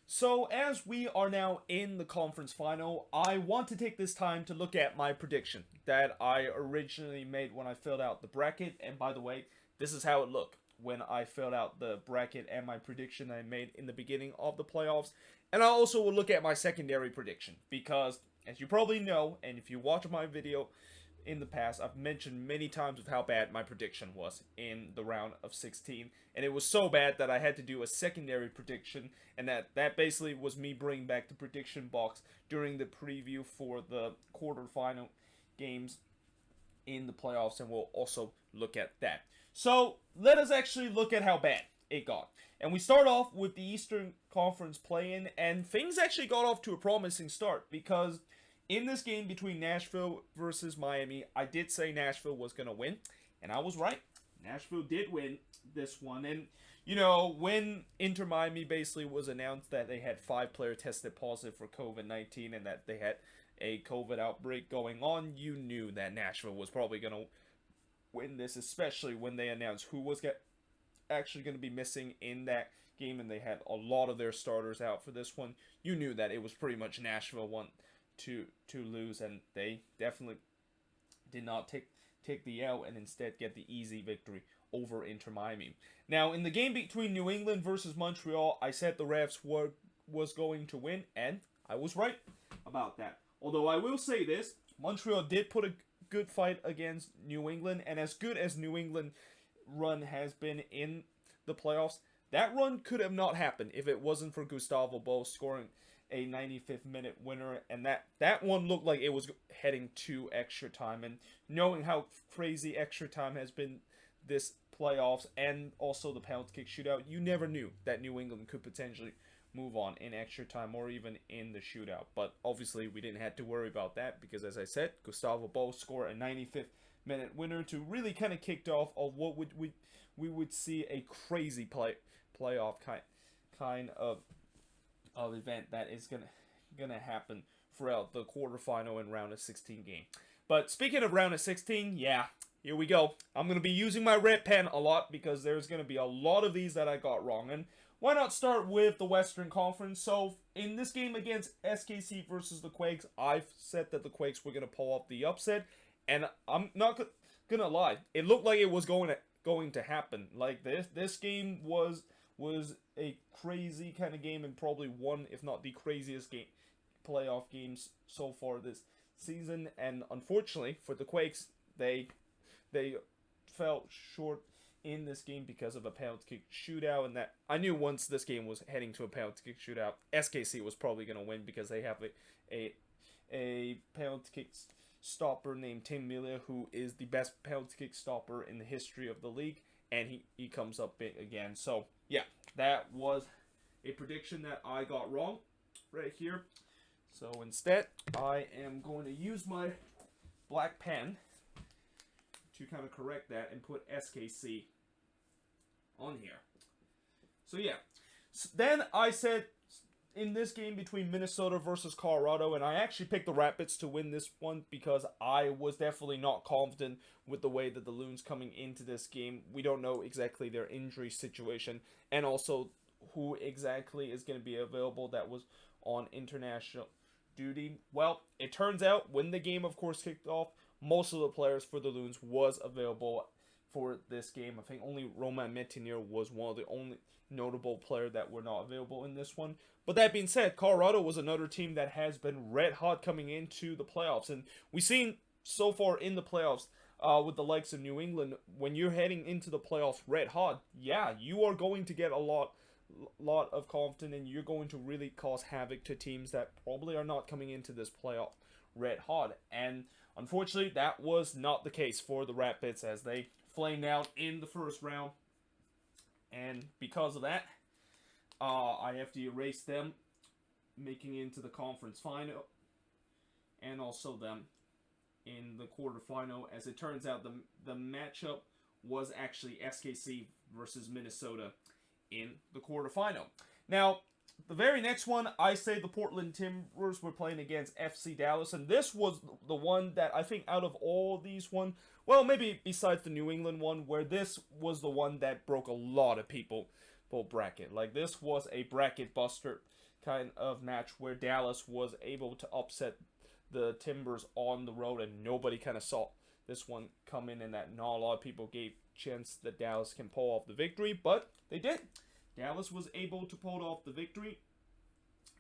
So, as we are now in the conference final, I want to take this time to look at my prediction that I originally made when I filled out the bracket. And by the way, this is how it looked when I filled out the bracket and my prediction I made in the beginning of the playoffs. And I also will look at my secondary prediction because, as you probably know, and if you watch my video in the past, I've mentioned many times of how bad my prediction was in the round of 16, and it was so bad that I had to do a secondary prediction, and that basically was me bringing back the prediction box during the preview for the quarterfinal games in the playoffs, and we'll also look at that. So let us actually look at how bad it got. And we start off with the Eastern Conference play-in, and things actually got off to a promising start because in this game between Nashville versus Miami, I did say Nashville was going to win, and I was right. Nashville did win this one. And, when Inter Miami basically was announced that they had 5 players tested positive for COVID-19 and that they had a COVID outbreak going on, you knew that Nashville was probably going to win this, especially when they announced who was actually going to be missing in that game, and they had a lot of their starters out for this one. You knew that it was pretty much Nashville won to lose, and they definitely did not take the L and instead get the easy victory over Inter Miami. Now, in the game between New England versus Montreal, I said the Refs was going to win, and I was right about that. Although I will say this, Montreal did put a good fight against New England, and as good as New England run has been in the playoffs, that run could have not happened if it wasn't for Gustavo Bo scoring a 95th minute winner, and that one looked like it was heading to extra time. And knowing how crazy extra time has been this playoffs and also the penalty kick shootout, you never knew that New England could potentially move on in extra time or even in the shootout. But obviously we didn't have to worry about that because, as I said, Gustavo Bo scored a 95th minute winner to really kind of kicked off of what we would see a crazy playoff kind of event that is gonna happen throughout the quarterfinal and round of 16 game. But speaking of round of 16, yeah, here we go. I'm gonna be using my red pen a lot because there's gonna be a lot of these that I got wrong. And why not start with the Western Conference? So in this game against SKC versus the Quakes, I've said that the Quakes were gonna pull off the upset, and I'm not gonna lie, it looked like it was going to happen. Like this game was a crazy kind of game, and probably one, if not the craziest playoff games so far this season. And unfortunately for the Quakes, they fell short in this game because of a penalty kick shootout, and that I knew once this game was heading to a penalty kick shootout, SKC was probably going to win because they have a penalty kick stopper named Tim Melia, who is the best penalty kick stopper in the history of the league, and he comes up big again. So yeah, that was a prediction that I got wrong right here. So instead, I am going to use my black pen to kind of correct that and put SKC on here. So yeah, then I said in this game between Minnesota versus Colorado, and I actually picked the Rapids to win this one because I was definitely not confident with the way that the Loons coming into this game. We don't know exactly their injury situation and also who exactly is going to be available that was on international duty. Well, it turns out when the game, of course, kicked off, most of the players for the Loons was available for this game. I think only Romain Métanire was one of the only notable player that were not available in this one. But that being said, Colorado was another team that has been red hot coming into the playoffs, and we've seen so far in the playoffs with the likes of New England, when you're heading into the playoffs red hot, yeah, you are going to get a lot of confidence, and you're going to really cause havoc to teams that probably are not coming into this playoff red hot. And unfortunately, that was not the case for the Rapids as they flamed out in the first round. And because of that, I have to erase them making it into the conference final and also them in the quarterfinal. As it turns out, the matchup was actually SKC versus Minnesota in the quarterfinal. Now, the very next one, I say the Portland Timbers were playing against FC Dallas, and this was the one that I think out of all these one, well, maybe besides the New England one, where this was the one that broke a lot of bracket. Like, this was a bracket buster kind of match where Dallas was able to upset the Timbers on the road, and nobody kind of saw this one come in, and that not a lot of people gave chance that Dallas can pull off the victory, but they did. Dallas was able to pull off the victory,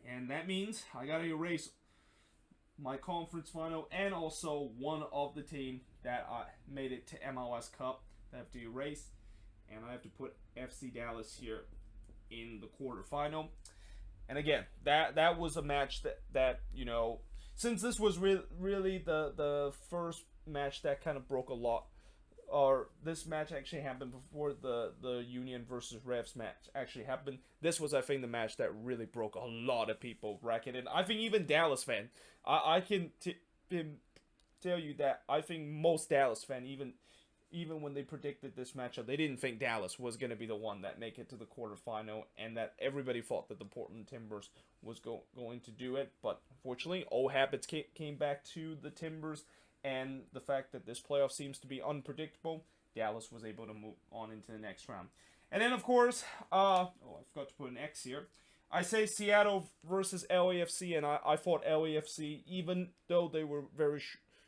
and that means I gotta erase my conference final and also one of the team that I made it to MLS Cup. I have to erase, and I have to put FC Dallas here in the quarterfinal. And again, that was a match that you know, since this was really the first match that kind of broke a lot, or this match actually happened before the Union versus Revs match actually happened. This was, I think, the match that really broke a lot of people bracket, and I think even Dallas fan, I can tell you that I think most Dallas fan, even when they predicted this matchup, they didn't think Dallas was going to be the one that make it to the quarterfinal, and that everybody thought that the Portland Timbers was going to do it. But unfortunately, old habits came back to the Timbers, and the fact that this playoff seems to be unpredictable, Dallas was able to move on into the next round. And then, of course, I forgot to put an X here. I say Seattle versus LAFC, and I thought LAFC, even though they were very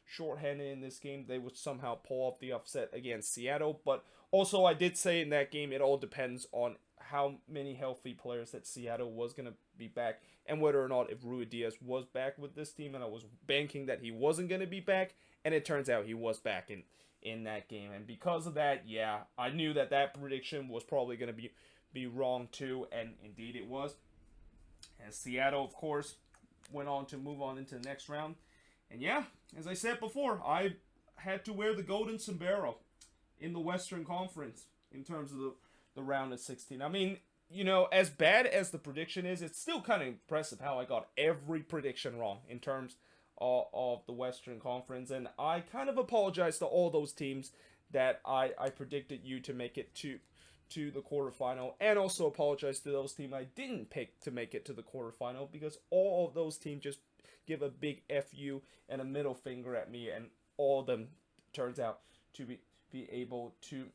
shorthanded in this game, they would somehow pull off the upset against Seattle. But also, I did say in that game, it all depends on how many healthy players that Seattle was going to be back, and whether or not if Ruidíaz was back with this team. And I was banking that he wasn't going to be back, and it turns out he was back in that game. And because of that, yeah, I knew that prediction was probably going to be wrong too, and indeed it was. And Seattle, of course, went on to move on into the next round. And yeah, as I said before, I had to wear the golden sombrero in the Western Conference in terms of the round of 16. I mean, you know, as bad as the prediction is, it's still kind of impressive how I got every prediction wrong in terms of the Western Conference. And I kind of apologize to all those teams that I predicted you to make it to the quarterfinal, and also apologize to those teams I didn't pick to make it to the quarterfinal, because all of those teams just give a big FU and a middle finger at me, and all of them turns out to be able to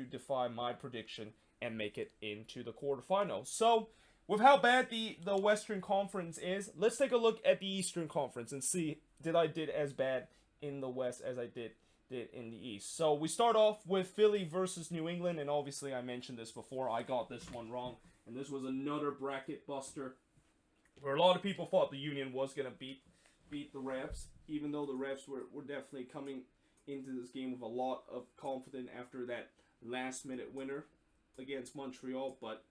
defy my prediction and make it into the quarterfinal. So, with how bad the Western Conference is, let's take a look at the Eastern Conference and see did I did as bad in the West as I did in the East. So we start off with Philly versus New England, and obviously I mentioned this before, I got this one wrong, and this was another bracket buster where a lot of people thought the Union was going to beat the Revs, even though the Revs were definitely coming into this game with a lot of confidence after that last minute winner against Montreal. But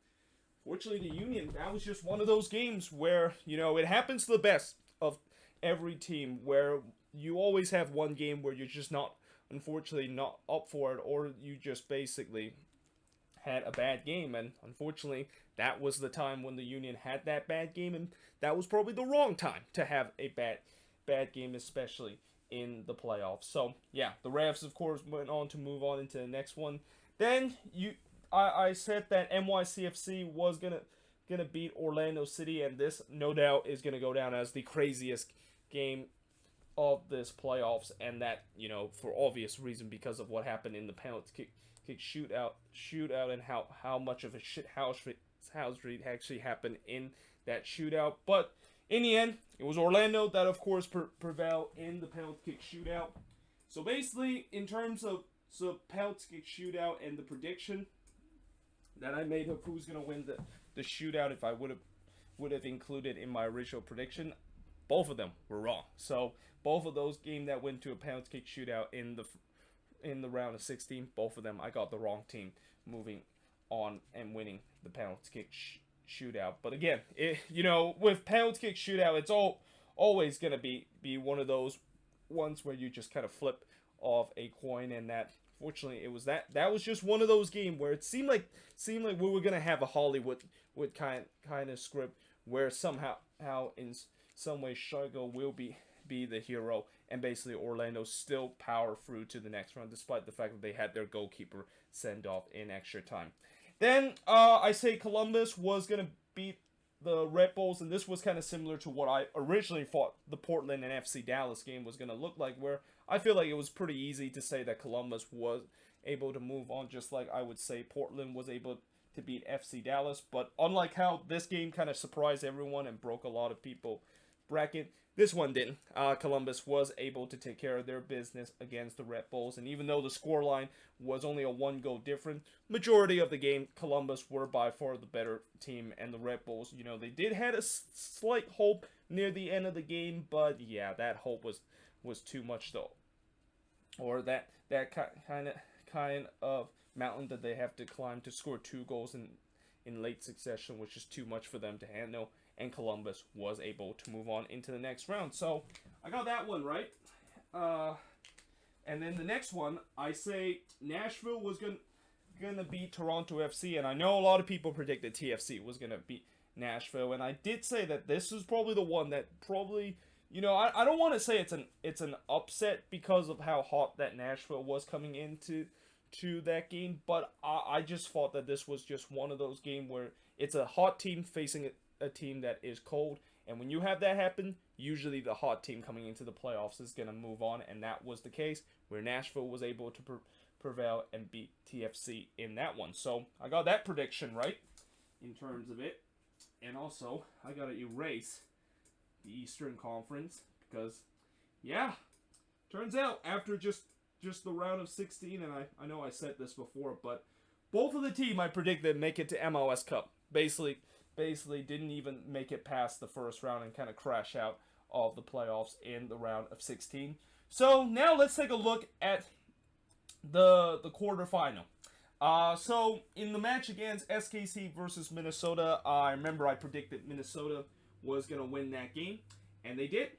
fortunately, the Union, that was just one of those games where, you know, it happens to the best of every team, where you always have one game where you're just unfortunately not up for it, or you just basically had a bad game. And unfortunately, that was the time when the Union had that bad game, and that was probably the wrong time to have a bad game, especially in the playoffs. So yeah, the Revs, of course, went on to move on into the next one. Then I said that NYCFC was gonna beat Orlando City, and this no doubt is gonna go down as the craziest game of this playoffs, and that, you know, for obvious reason, because of what happened in the penalty kick shootout, and how much of a shit house actually happened in that shootout. But in the end, it was Orlando that, of course, prevailed in the penalty kick shootout. So basically, in terms of penalty kick shootout and the prediction that I made of who's gonna win the shootout, if I would have included in my original prediction, both of them were wrong. So both of those games that went to a penalty kick shootout in the round of 16, both of them I got the wrong team moving on and winning the penalty kick shootout. But again, you know, with penalty kick shootout, it's always gonna be one of those ones where you just kind of flip off a coin, and that fortunately it was that was just one of those games where it seemed like we were gonna have a Hollywood kind of script where somehow in some way Shigo will be the hero, and basically Orlando still power through to the next round, despite the fact that they had their goalkeeper send off in extra time. Then I say Columbus was gonna beat the Red Bulls, and this was kind of similar to what I originally thought the Portland and FC Dallas game was gonna look like, where I feel like it was pretty easy to say that Columbus was able to move on, just like I would say Portland was able to beat FC Dallas. But unlike how this game kind of surprised everyone and broke a lot of people bracket, this one didn't. Columbus was able to take care of their business against the Red Bulls, and even though the scoreline was only a 1-goal difference, majority of the game, Columbus were by far the better team, and the Red Bulls, they did had a slight hope near the end of the game, but yeah, that hope was too much though, or that kind of mountain that they have to climb to score 2 goals in late succession, which is too much for them to handle. And Columbus was able to move on into the next round. So I got that one right. And then the next one, I say Nashville was gonna beat Toronto FC, and I know a lot of people predicted TFC was gonna beat Nashville, and I did say that this is probably the one that probably, I don't want to say it's an upset because of how hot that Nashville was coming into that game, but I just thought that this was just one of those games where it's a hot team facing a team that is cold, and when you have that happen, usually the hot team coming into the playoffs is going to move on, and that was the case where Nashville was able to prevail and beat TFC in that one. So I got that prediction right in terms of it, and also I got to erase the Eastern Conference because, yeah, turns out after just the round of 16, and I know I said this before, but both of the team I predicted make it to MLS Cup. Basically didn't even make it past the first round and kind of crash out of the playoffs in the round of 16. So now let's take a look at the quarterfinal. So in the match against SKC versus Minnesota, I remember I predicted Minnesota was going to win that game, and they did.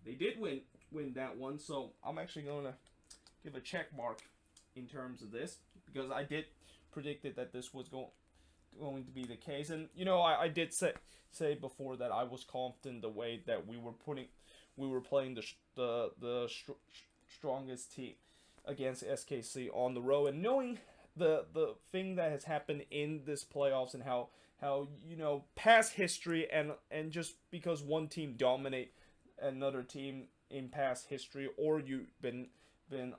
They did win that one, so I'm actually going to give a check mark in terms of this because I did predicted that this was going to be the case, and I did say before that I was confident the way that we were playing the strongest team against SKC on the road, and knowing the thing that has happened in this playoffs and how past history and just because one team dominate another team in past history, or you've been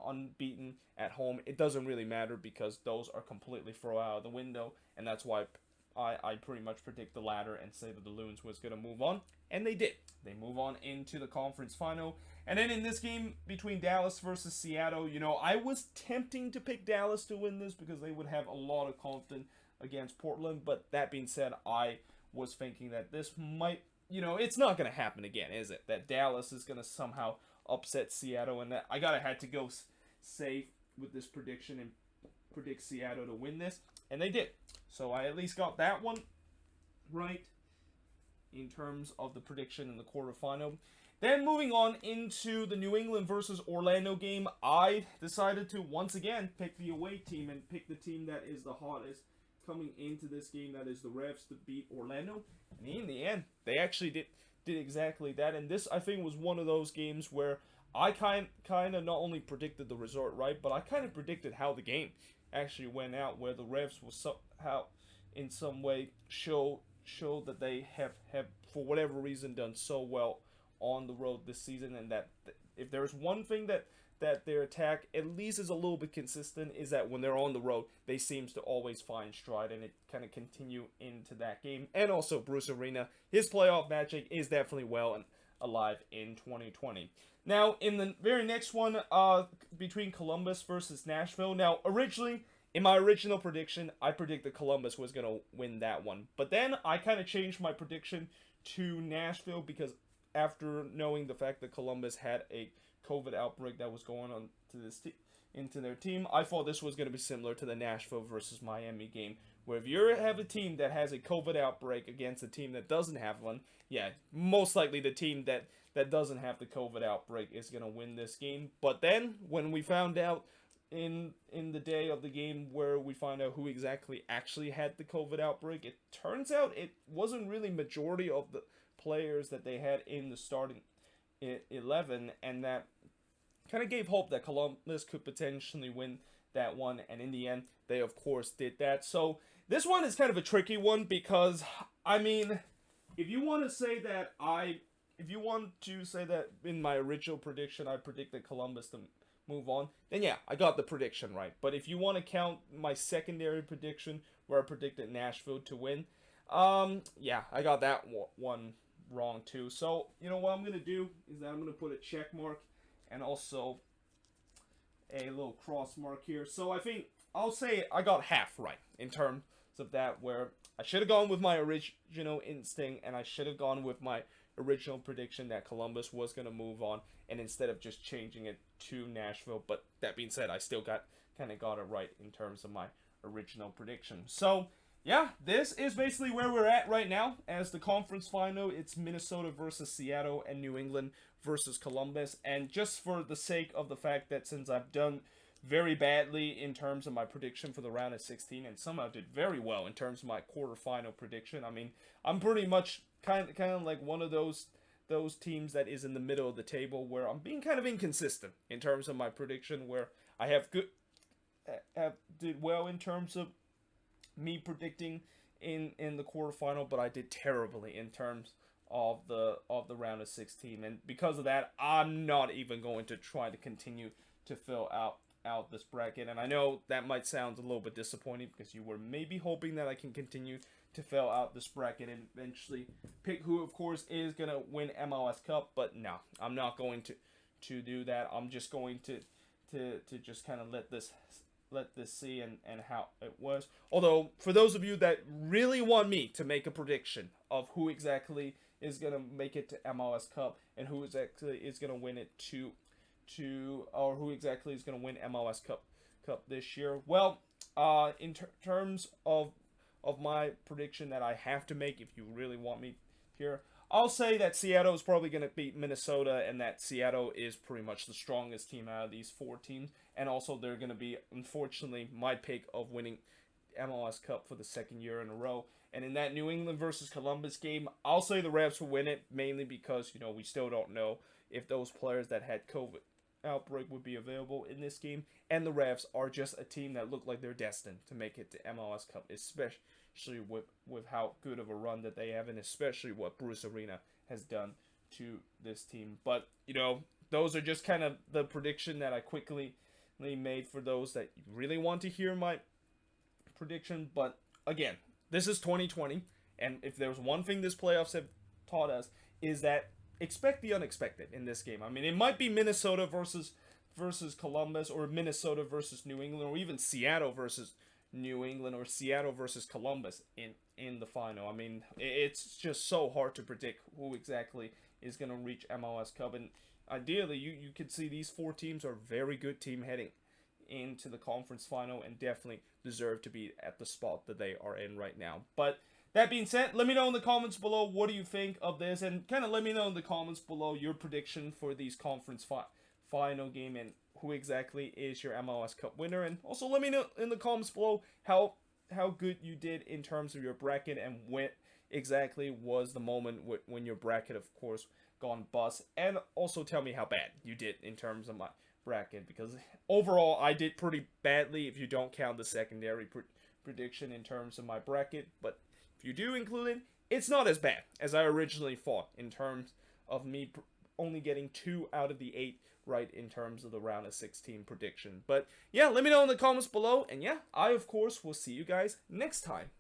unbeaten at home, it doesn't really matter because those are completely thrown out of the window, and that's why I pretty much predict the latter and say that the Loons was going to move on, and they did. They move on into the conference final, and then in this game between Dallas versus Seattle, I was tempting to pick Dallas to win this because they would have a lot of confidence against Portland, but that being said, I was thinking that this might, it's not going to happen again, is it? That Dallas is going to somehow upset Seattle, and that I had to go safe with this prediction and predict Seattle to win this, and they did. So I at least got that one right in terms of the prediction in the quarterfinal. Then moving on into the New England versus Orlando game, I decided to once again pick the away team and pick the team that is the hottest coming into this game, that is the Revs, to beat Orlando. And in the end, they actually did exactly that. And this, I think, was one of those games where I kind of not only predicted the result right, but I kind of predicted how the game actually went out, where the Revs was somehow, in some way, show that they have for whatever reason done so well on the road this season, and that if there's one thing that their attack at least is a little bit consistent, is that when they're on the road, they seems to always find stride, and it kind of continue into that game. And also Bruce Arena, his playoff magic is definitely well and alive in 2020. Now, in the very next one, between Columbus versus Nashville. Now, originally, in my original prediction, I predicted Columbus was going to win that one. But then I kind of changed my prediction to Nashville because after knowing the fact that Columbus had a COVID outbreak that was going on into their team, I thought this was going to be similar to the Nashville versus Miami game, where if you have a team that has a COVID outbreak against a team that doesn't have one, yeah, most likely the team that doesn't have the COVID outbreak is going to win this game. But then, when we found out in the day of the game where we find out who exactly actually had the COVID outbreak, it turns out it wasn't really majority of the players that they had in the starting 11, and that kind of gave hope that Columbus could potentially win that one, and in the end, they of course did that. So this one is kind of a tricky one because, I mean, if you want to say that in my original prediction I predicted Columbus to move on, then yeah, I got the prediction right. But if you want to count my secondary prediction, where I predicted Nashville to win, yeah, I got that one wrong too. So you know what I'm gonna do is that I'm gonna put a check mark and also a little cross mark here. So I think I'll say I got half right in terms of that, where I should have gone with my original instinct and I should have gone with my original prediction that Columbus was going to move on, and instead of just changing it to Nashville. But that being said, I still got it right in terms of my original prediction. So yeah, this is basically where we're at right now. As the conference final, it's Minnesota versus Seattle and New England versus Columbus. And just for the sake of the fact that since I've done very badly in terms of my prediction for the round of 16, and somehow did very well in terms of my quarterfinal prediction. I mean, I'm pretty much kind of like one of those teams that is in the middle of the table, where I'm being kind of inconsistent in terms of my prediction, where I have did well in terms of me predicting in the quarterfinal, but I did terribly in terms of the round of 16, and because of that, I'm not even going to try to continue to fill out this bracket. And I know that might sound a little bit disappointing, because you were maybe hoping that I can continue to fill out this bracket and eventually pick who, of course, is gonna win MLS Cup. But no, I'm not going to do that. I'm just going to just kind of let this see and how it was. Although, for those of you that really want me to make a prediction of who exactly is gonna make it to MLS Cup and who exactly is gonna win it or who exactly is gonna win MLS Cup this year, well, in terms of my prediction that I have to make, if you really want me here, I'll say that Seattle is probably going to beat Minnesota, and that Seattle is pretty much the strongest team out of these four teams. And also, they're going to be, unfortunately, my pick of winning MLS Cup for the second year in a row. And in that New England versus Columbus game, I'll say the Revs will win it, mainly because, we still don't know if those players that had COVID outbreak would be available in this game. And the Revs are just a team that look like they're destined to make it to MLS Cup, especially with how good of a run that they have, and especially what Bruce Arena has done to this team. But, those are just kind of the prediction that I quickly made for those that really want to hear my prediction. But again, this is 2020, and if there's one thing this playoffs have taught us, is that expect the unexpected in this game. I mean, it might be Minnesota versus Columbus, or Minnesota versus New England, or even Seattle versus New England, or Seattle versus Columbus in the final. I mean, it's just so hard to predict who exactly is going to reach MLS Cup. And ideally, you could see these four teams are a very good team heading into the conference final, and definitely deserve to be at the spot that they are in right now. But that being said, let me know in the comments below what do you think of this, and kind of let me know in the comments below your prediction for these conference final game, and who exactly is your MLS Cup winner. And also let me know in the comments below how good you did in terms of your bracket, and when exactly was the moment when your bracket, of course, gone bust. And also tell me how bad you did in terms of my bracket, because overall I did pretty badly if you don't count the secondary prediction in terms of my bracket. But if you do include it, it's not as bad as I originally thought in terms of me only getting 2 out of the 8 right in terms of the round of 16 prediction. But yeah, let me know in the comments below, and yeah, I of course will see you guys next time.